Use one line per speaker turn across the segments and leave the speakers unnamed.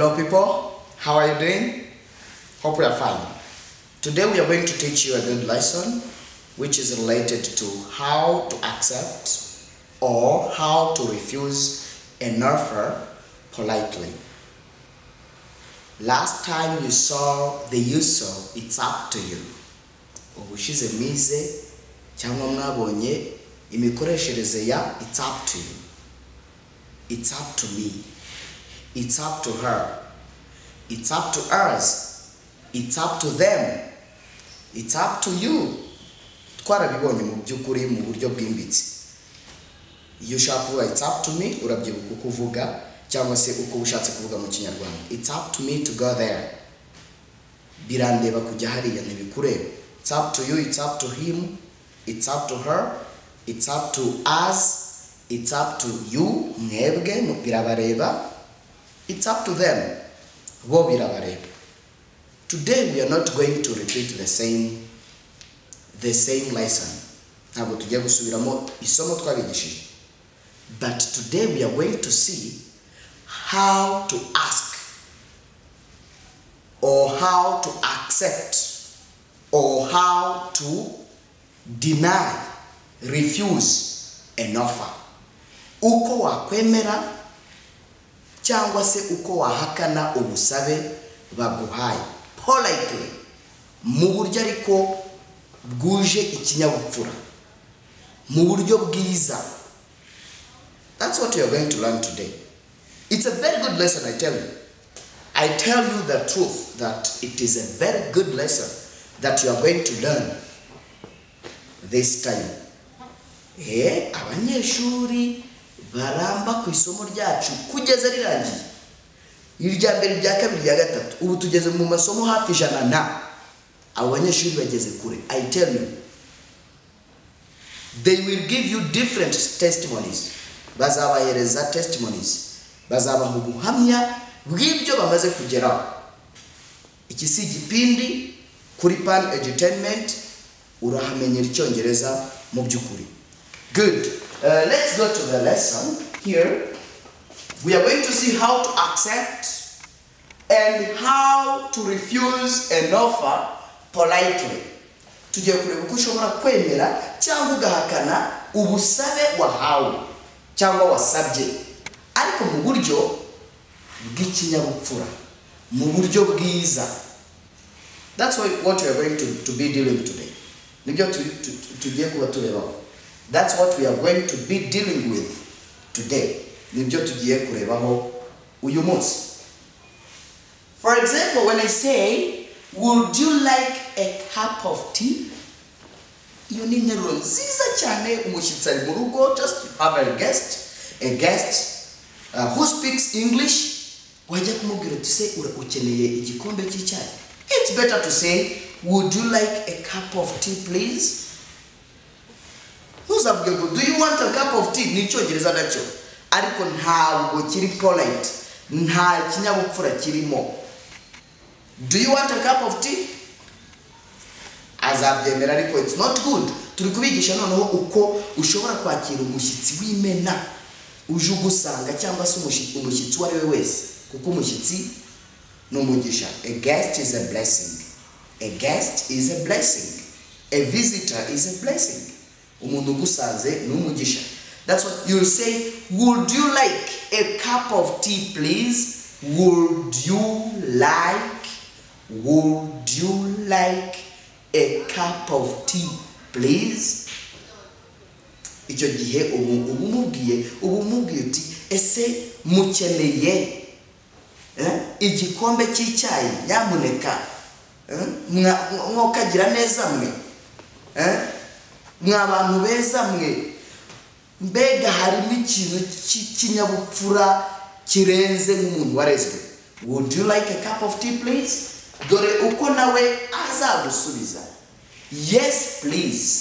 Hello people, how are you doing? Hope we are fine. Today we are going to teach you a good lesson which is related to how to accept or how to refuse an offer politely. Last time you saw the use of "it's up to you." Ubushize mize cyangwa mwabonye imikoreshereze ya "it's up to you." It's up to me. It's up to her. It's up to us. It's up to them. It's up to you. Twarabibonye mu byukuri mu buryo bwimbitse. Iyo ushaka kuvuga "it's up to me" urabyibuka kuvuga cyangwa se uko ushatse kuvuga mu Kinyarwanda. It's up to me to go there. Birandeba kujya hariya ntibikureba. It's up to you, it's up to him, it's up to her, it's up to us, it's up to you, mwebwe birabareba. It's up to them, bo birabareba. Today we are not going to repeat the same lesson. Ntabwo tugiye gusubiramo isomo twabigishije. But today we are going to see how to ask or how to accept or how to deny, refuse an offer. Uko wakwemera cyangwa se uko wahakana ubusabe baguhaye politely mu buryo ariko bwuje ikinyabupfura, mu buryo bwiza. That's what we are going to learn today. It's a very good lesson, I tell you. I tell you the truth that it is a very good lesson that you are going to learn this time. Abanyeshuri baramba ku isomo ryacu kugeza rirangiye. Irya mbere rya kabiri rya gatatu. Ubu tugeze mu masomo hafi ijana na. Abanyeshuri bageze kure. I tell you. They will give you different testimonies. Bazabahereza testimonies. Bazabaha ubuhamya bw'ibyo bamaze kugeraho. Iki si igipindi kuri Pan Entertainment, urahamenyera icyongereza mu byukuri. Good. Let's go to the lesson. Here we are going to see how to accept and how to refuse an offer politely. Tugiye kureba uko ushobora kwemera cyangwa ugahakana ubusabe wahawe cyangwa wasabye ariko mu buryo bw'ikinyabupfura, mu buryo bwiza. That's what we are going to be dealing today. That's what we are going to be dealing with today. For example, when I say, "Would you like a cup of tea?" You need to just have a guest who speaks English. It's better to say, "Would you like a cup of tea, please?" Do you want a cup of tea? Nicho gereza nacho. Ariko ntabwo kiri polite. Nta kinyabupfura kirimo. Do you want a cup of tea? Azabyemera ariko it's not good. Turi kubigisha noneho uko ushobora kwakira umushyitsi w'imena uje ugusanga cyangwa se umushyitsi wari we wese, kuko umushyitsi n'umugisha. A guest is a blessing. A guest is a blessing. A visitor is a blessing. Umuntu ugusanze n'umugisha. That's what you'll say. "Would you like a cup of tea, please?" Would you like a cup of tea, please? Icyo gihe ubumubwiye uti ese mukeneye igikombe cy'icyayi nyamuneka mwokagira neza mwe mwabantu beza mwe, mbega harimo ikintu cy'ikinyabupfura kirenze nk'umuntu warezwe. Would you like a cup of tea, please? Dore uko nawe azagusubiza yes please.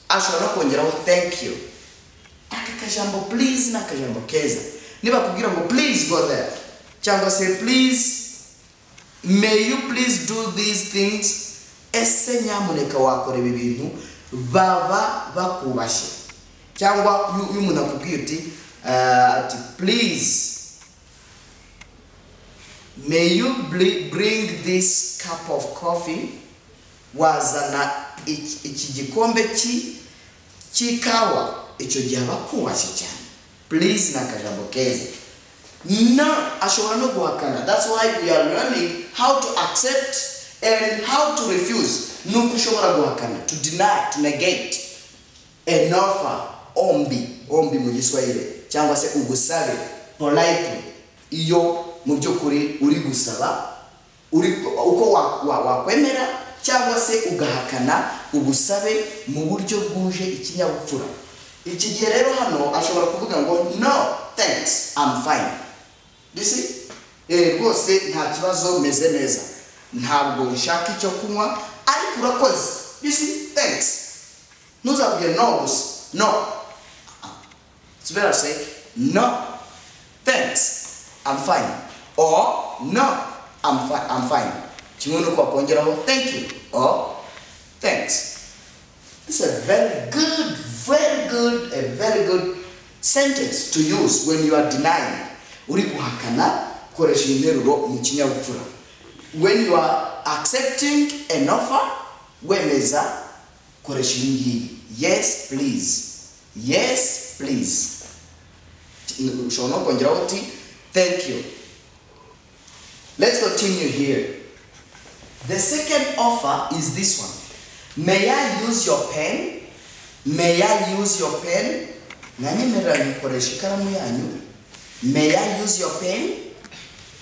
Ashobora kongeraho thank you. Aka kajambo please na kajambo keza. Niba kubwira ngo please go there cyangwa say please may you please do these things, ese nyamuneka wakora ibi bintu, baba bakubashye. Cyangwa umuntu akubwiye uti ati please may you bring this cup of coffee, wazana iki gikombe cy'ikawa, icyo gihe bakubashye cyane. Please nakajambo keza. No, ashobora no guhakana. That's why we are learning how to accept and how to refuse. Nuko ushobora guhakana, to deny, to negate an offer, ombi mu Giswahili, cyangwa se ugusabe, politely. Iyo mu by'ukuri uri gusaba, uko wakwemera cyangwa se ugahakana ubusabe mu buryo bwuje ikinyabupfura. Iki gihe rero hano ashobora kuvuga ngo no thanks, I'm fine. You see? Rwose nta kibazo, meze neza, ntabwo nshaka icyo kunywa ariko urakoze. You see? Thanks. Ntuzavuge no gusa. No. It's better say no thanks, I'm fine, or no, I'm fine. Kimwe nuko wakongeraho thank you or thanks. This is a very good sentence to use when you are denying. Uri kuhakana, koresha interuro mu kinyabupfura. When you are accepting an offer, wemeza, koresha iyi. Yes please. Yes please. Ushobora no kongeraho uti thank you. Let's continue here. The second offer is this one. May I use your pen? May I use your pen? Nanyemerera nikoresha ikaramu yanyu. May I use your pen?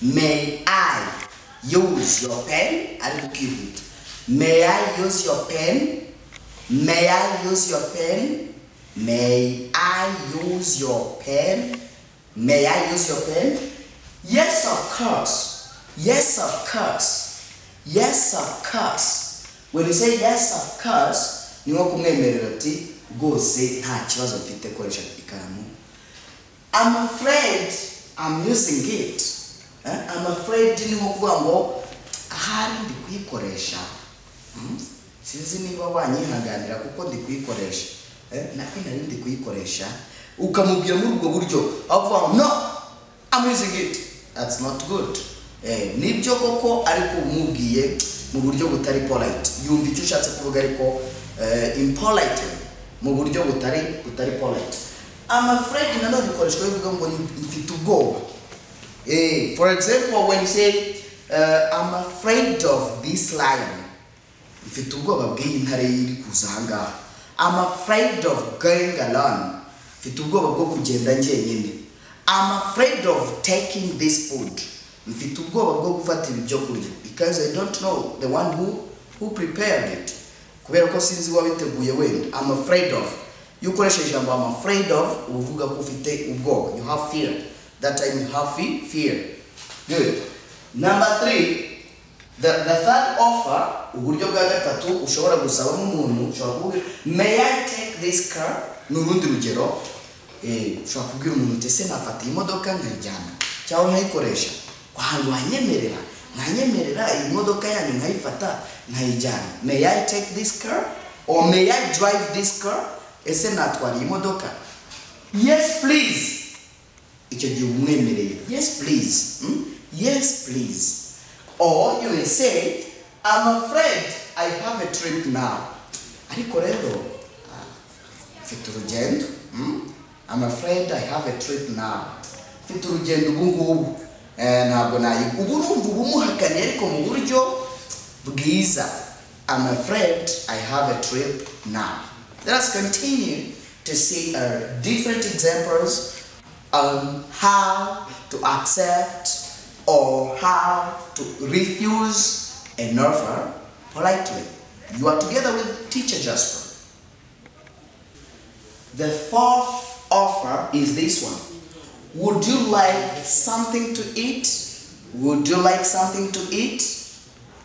May I use your pen? Ari kukihuta. May I use your pen? May I use your pen? May I use your pen? May I use your pen? Yes, of course. Yes, of course. Yes, of course. When you say yes, of course, ni nko kumwemerera ati rwose nta kibazo mfite koresha ikaramu. I'm afraid I'm using it. I'm afraid ni nko kuvuga ngo ahari ndi kuyikoresha. Sinzi niba wanyihanganira kuko ndi kuyikoresha. Nako nari ndi kuyikoresha. Ukamubwira muri ubwo buryo avuga no, I'm using it. That's not good. Nibyo koko ariko umubwiye mu buryo butari polite. Yumva icyo ushatse kuvuga ariko impolite, mu buryo butari polite. I'm afraid nanone ikoreshwa bivuga ngo mfite ubwoba. For example, when you say I'm afraid of this lion, mfite ubwoba bw'iyi ntare iri kuzanga. I'm afraid of going alone, mfite ubwoba bwo kugenda njyenyine. I'm afraid of taking this food, mfite ubwoba bwo gufata ibyo kurya, because I don't know the one who prepared it. Kubera ko sinzi wabiteguye wenda. I'm afraid of. You ukoresha ijambo I'm afraid of, uvuga ko ufite ubwoba. You have fear. That time you have fear. Good. Number 3, the third offer, uburyo bwa gatatu ushobora gusaba n'umuntu, ushobora kuvuga may I take this car? N'urundi rugero, ushobora kubwira umuntu ese nafata imodoka nkayijyana cyangwa nkayikoresha. Wahantu wanyemerera iyi modoka yanyu nkayifata nkayijyana. May I take this car? Or may I drive this car? Ese natwara iyi modoka? Yes please. Icyo gihe umwemereye. Yes please. Yes please. Or you may say I'm afraid I have a trip now. Ariko rero mfite urugendo. I'm afraid I have a trip now. Mfite urugendo ubu ngubu. Ntabwo urumva ubumuhakanye ariko mu buryo bwiza. I'm afraid I have a trip now. Let us continue to see different examples on how to accept or how to refuse an offer politely. You are together with Teacher Jasper. The fourth offer is this one. Would you like something to eat? Would you like something to eat?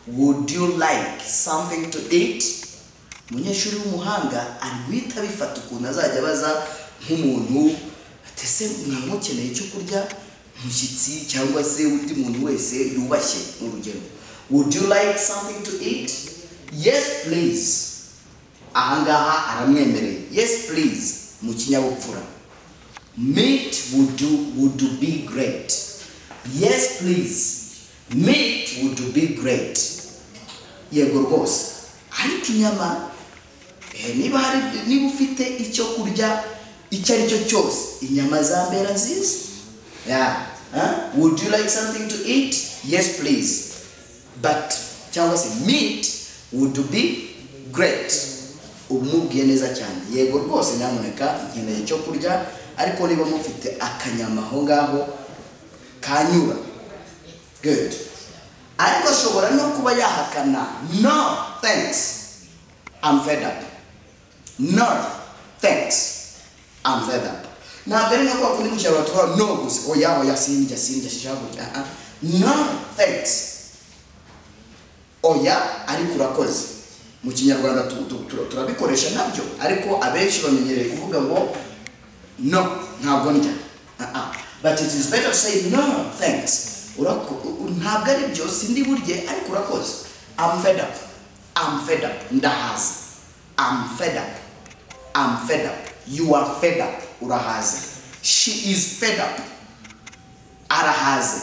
Would you like something to eat? Munyeshuri w'umuhanga ari guhita bifata ukuntu azajya abaza nk'umuntu atese mwamukeneye icyo kurya, umushyitsi cyangwa se undi muntu wese yubashye urugero. Would you like something to eat? Yes please. Ahangaha aramwemereye. Yes please mu kinyabupfura. Meat would be great. Yes please. meat would be great. Yego rwose. Ariko inyama niba ufite icyo kurya icyo ari cyo cyose, inyama zambera nziza. Yeah. Would you like something to eat? Yes, please. But cyangwa se meat would be great. Umubwiye neza cyane. Yego rwose nyamuneka nkeneye icyo kurya, ariko niba mufite akanyama aho ngaho kanyura. Good. Ariko ashobora no kuba yahakana. No, thanks. I'm fed up. No, thanks. I'm fed up. Ntabwo ari nko kwa kundi mucyaro batwara no gusa oya sinjya shishaka. No, thanks. Oya ariko urakoze. Mu Kinyarwanda turabikoresha nabyo, ariko abenshi bamenyereye kuvuga ngo no, ntabwo ndya. But it is better to say no, thanks. Ntabwo ari byo sindi burye ariko urakoze. I'm fed up. I'm fed up. Ndahaze. I'm fed up. I'm fed up. You are fed up. Urahaze. She is fed up. Arahaze.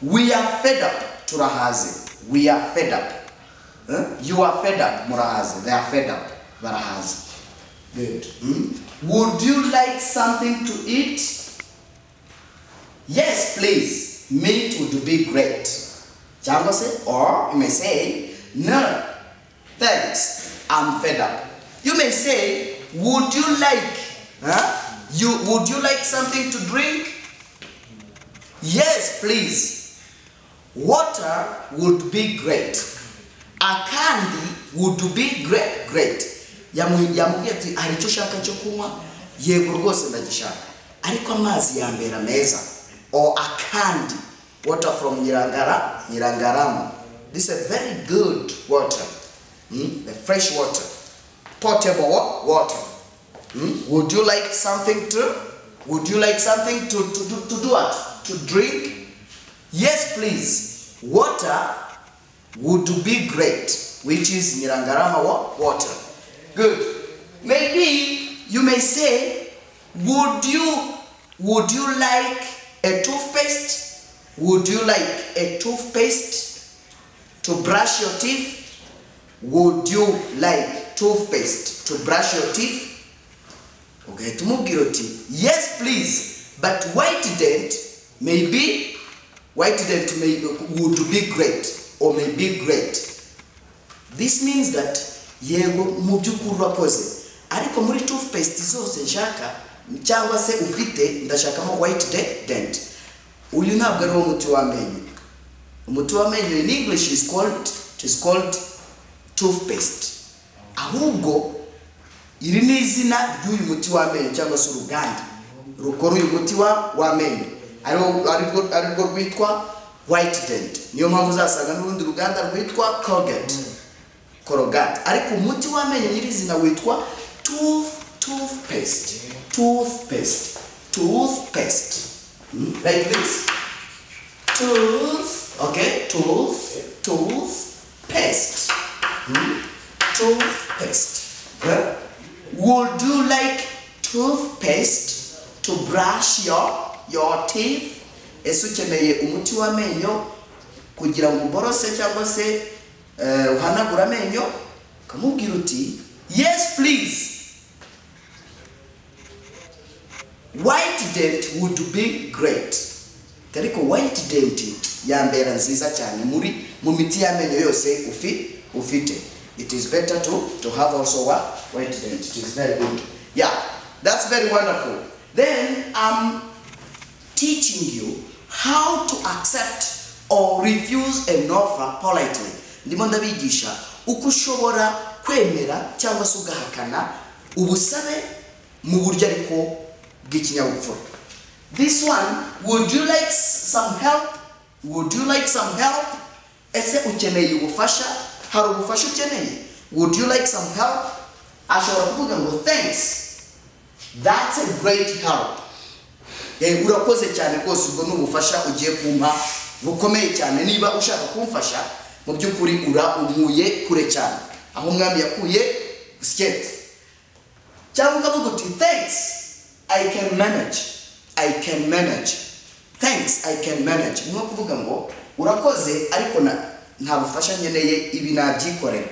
We are fed up. Turahaze. We are fed up. You are fed up. Murahaze. They are fed up. Barahaze. Good. Would you like something to eat? Yes, please. Meat would be great. Cyangwa se, or you may say, no, thanks. I'm fed up. You may say, would you like something to drink? Yes, please. Water would be great. A candy would be great. Yamubwiye ati hari icyo ushaka cyo kunywa? Yego rwose ndagishaka. Ariko amazi yambera meza. Or a candy. Water from Nyirangarama. This is a very good water. The fresh water. Potable water. Would you like something to do what? To drink? Yes, please. Water would be great, which is Nyirangarama water. Good. Maybe you may say, would you like a toothpaste? Would you like a toothpaste to brush your teeth? Would you like toothpaste to brush your teeth? Okay, tumubwira uti yes please, but white dent would be great or may be great. This means that yego mu byukuri urakoze, ariko muri toothpaste zose nshaka cyangwa se ufite ndashakamo white dent. Uyu ntabwo ari umuti w'amenyo. Umuti w'amenyo in English is called toothpaste. Ahubwo iri ni izina ry'uyu muti w'amenyo cyangwa se uruganda rukora uyu muti w'amenyo. Ariko rwitwa white dent. Niyo mpamvu uzasanga n'urundi ruganda rwitwa Colgate. Ariko umuti w'amenyo nyirizina witwa toothpaste. Like this. Toothpaste. Would you like toothpaste to brush your teeth? Ese ukeneye umuti w'amenyo kugira ngo uborose cyangwa se uhanagura amenyo? Kamubwira uti yes please. White dent would be great. Ariko white dent yambera nziza cyane mu miti y'amenyo yose ufite. It is better to have also a white dent. It is very good. Yeah, that's very wonderful. Then I'm teaching you how to accept or refuse an offer politely. Ndimo ndabigisha uko ushobora kwemera cyangwa se ugahakana ubusabe mu buryo ariko bw'ikinyabupfura. This one, would you like some help? Ese ukeneye ubufasha? Hari ubufasha ukeneye? Would you like some help? Ashobora kuvuga ngo thanks. That's a great help. Urakoze cyane rwose, ubwo n'ubufasha ugiye kumpa bukomeye cyane. Niba ushaka kumfasha mu by'ukuri umuye kure cyane aho umwami yakuye skate. Cyangwa ukavuga uti thanks, I can manage. Thanks, I can manage. Nko kuvuga ngo urakoze ariko nta bufasha nkeneye ibi nabyikorera.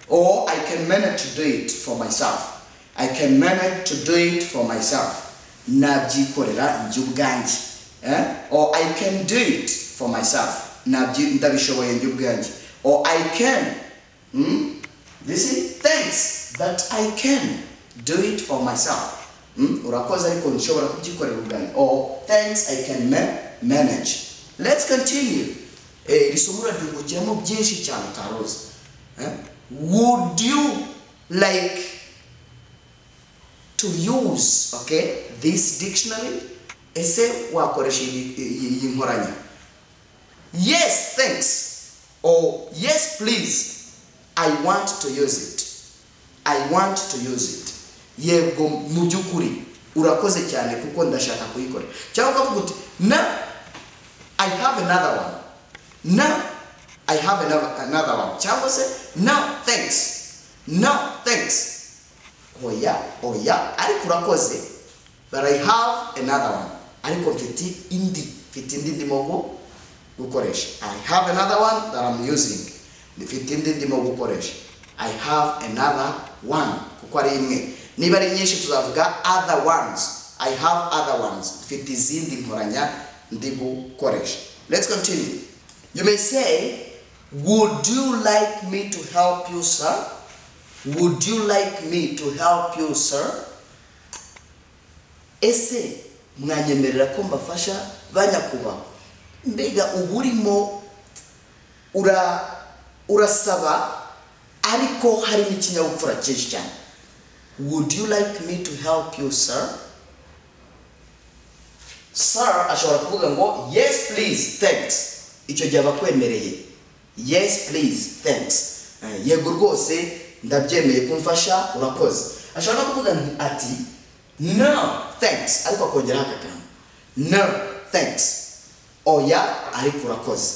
Or I can manage to do it for myself. I can manage to do it for myself. Nabyikorera njye ubwanjye. Or I can do it for myself. Ndabishoboye njye ubwanjye. Or I can. This is thanks, but I can do it for myself. Urakoze ariko nshobora kubyikorera ubwanjye. Or thanks, I can manage. Let's continue. Risomura ryungukiramo byinshi cyane utaroza. Would you like to use, okay, this dictionary? Ese wakoresha iyi nkoranya? Yes, thanks. Or yes, please. I want to use it. I want to use it. Yego mu byukuri urakoze cyane kuko ndashaka kuyikora. Cyangwa ukavuga uti no, I have another one. No, I have another one. Cyangwa se no, thanks. No, thanks. Oya, ariko urakoze, but I have another one. Ariko mfite indi ndimo gukoresha. I have another one that I'm using. Mfite indi ndimo gukoresha. I have another one. Kuko ari imwe. Niba ari nyinshi tuzavuga other ones. I have other ones. Mfite izindi nkoranya ndi gukoresha. Let's continue. You may say, would you like me to help you, sir? Would you like me to help you, sir? Ese mwanyemerera ko mbafasha banyakubaho. Mbega uburimo urasaba ariko hari n'ikinyabupfura cyinshi cyane. Would you like me to help you, sir? Sir ashobora kuvuga ngo yes please, thanks. Icyo gihe bakwemereye. Yes please, thanks. Yego rwose ndabyemeye kumfasha urakoze. Ashobora kuvuga ati no, thanks. Ariko akongera akakana. No, thanks. Oya, ariko urakoze.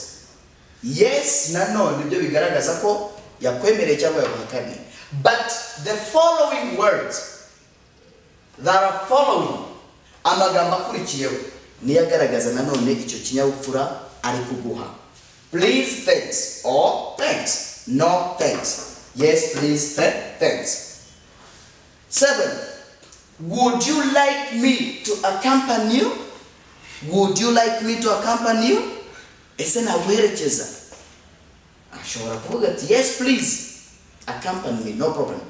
Yes na no nibyo bigaragaza ko yakwemereye cyangwa yaguhakanye. But the following words that are following, amagambo akurikiyeho niyo agaragaza nanone icyo kinyabupfura ari kuguha. Please, thanks. Or thanks. No, thanks. Yes, please, thanks. 7. Would you like me to accompany you? Would you like me to accompany you? Ese naguherekeza. Ashobora kuvuga ati yes, please. Accompany me, no problem.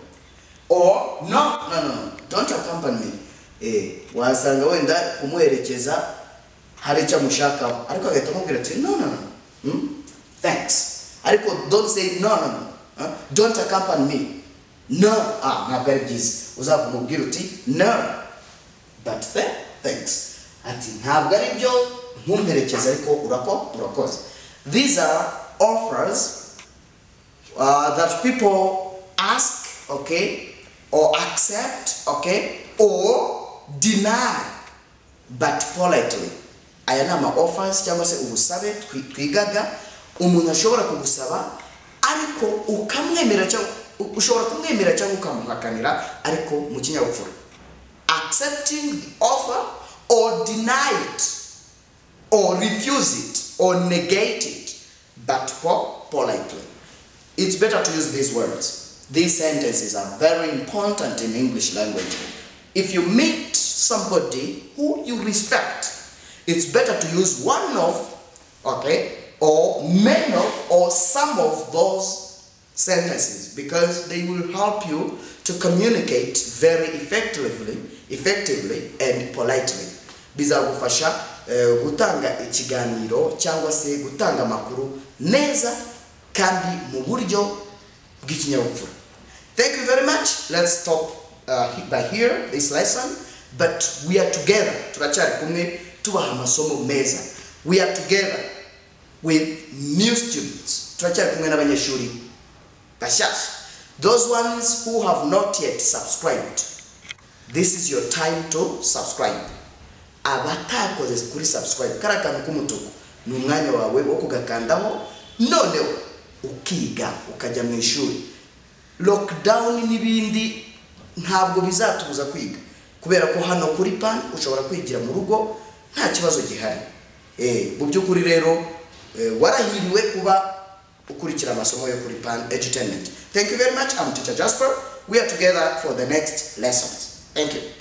Or no, don't accompany me. Wasanga wenda kumuherekeza hari icyo mushakaho ariko agahita amubwira ati no. Thanks. Ariko don't say no. Don't accompany me. No. Ntabwo ari byiza. Uzamubwira uti no. But thanks. Ati ntabwo ari byo nkumperekeza ariko urakoze. These are offers that people ask, okay, or accept, okay, or deny, but politely. Aya nama offers cyangwa se ubusabe twigaga umuntu ashobora kugusaba ariko ukamwemera cyangwa ushobora kumwemera cyangwa ukamuhakanira ariko mu kinyabupfura. Accepting the offer or deny it or refuse it or negate it, but politely. It's better to use these words. These sentences are very important in English language. If you meet somebody who you respect, it's better to use one of, okay, or many of, or some of those sentences because they will help you to communicate very effectively and politely. Bizagufasha gutanga ikiganiro cyangwa se gutanga makuru neza kandi mu buryo bw'ikinyabupfura. Thank you very much. Let's stop by here this lesson, but we are together. Turacyari kumwe tubaha amasomo meza. We are together with new students. Turacyari kumwe n'abanyeshuri bashasha. Those ones who have not yet subscribed, this is your time to subscribe. Abatakoze kuri subscribe karakantu k'umutuku ni umwanya wawe wo kugakandaho noneho ukiga ukajya mu ishuri. Lockdown n'ibindi ntabwo bizatubuza kwiga kubera ko hano kuri pan ushobora kwigira mu rugo nta kibazo gihari. Mu byukuri rero warahiriwe kuba ukurikira amasomo yo kuri Pan Edutainment. Thank you very much. I'm Teacher Jasper. We are together for the next lessons. Thank you.